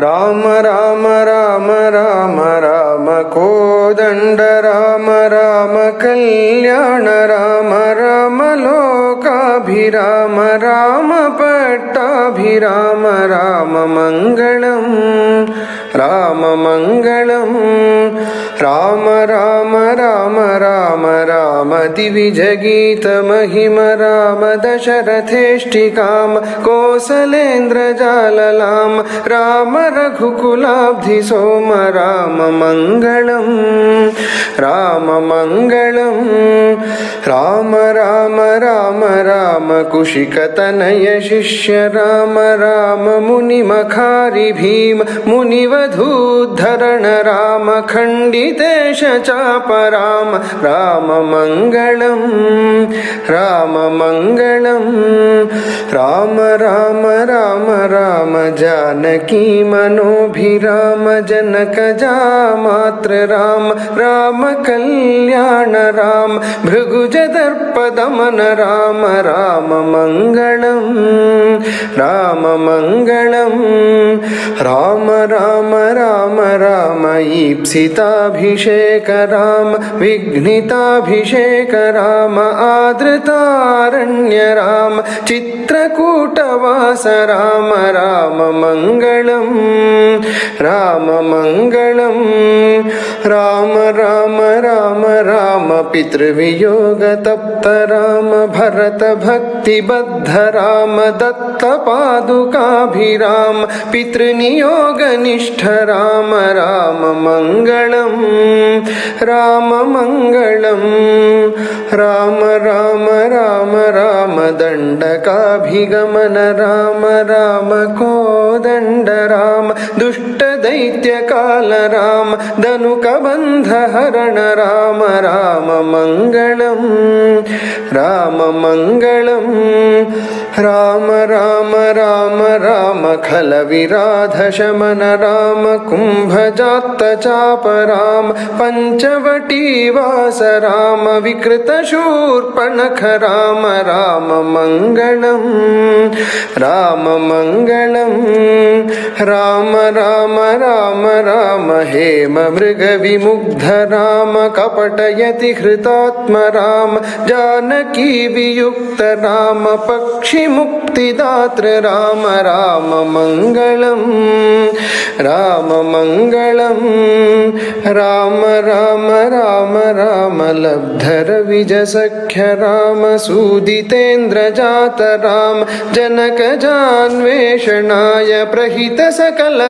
राम राम राम राम राम कोदंड राम राम कल्याण राम राम लोकाभिराम राम पट्टाभिराम राम मंगलम राम मंगलम राम राम राम राम राम दिविजगीत महिम राम दशरथेष्टिकाम कोसलेन्द्र जाललाम राम रघुकुलाब्धि सोम राम मंगलम राम मंगलम राम राम राम राम कुशिकतनय शिष्य राम राम मुनिमखारि भीम मुनिवधूद्धरण राम खंडितेश चाप राम राम मंगलम राम मंगलम राम राम राम राम जानकी मनोभिराम जनक जामात्र राम राम कल्याण राम भृगुजदर्पदमन राम राम मंगलम राम मंगलम राम राम राम राम ईप्सिताभिषेक राम विघ्निताभिषेक राम आदृतारण्य राम चित्रकूटवास राम राम मंगलम राम मंगलम राम राम राम राम पितृवियोग तप्त राम भरत भक्तिबद्ध राम दत्त पादुकाभिराम पितृनियोग निष्ठ राम राम मंगलम राम मंगलम राम राम राम राम दंडकाभिगमन राम राम कोदंड राम दुष्ट दैत्य काल राम धनुकबंध हरण राम राम मंगलम राम मंगलम राम राम राम राम खल विराध शमन राम कुंभजात चाप राम पंचवटी वास राम विकृत शूर्पणख राम राम मंगलम राम मंगलम राम राम राम राम हेम मृग विमुग्ध राम कपटयति हृतात्म राम जानकी वियुक्त राम पक्षि मुक्तिदात्र राम राम मंगलम राम मंगलम राम राम राम राम लब्धर विज सख्य राम सूदितेन्द्र जात राम जनक जान्वेषणाय प्रहित सकल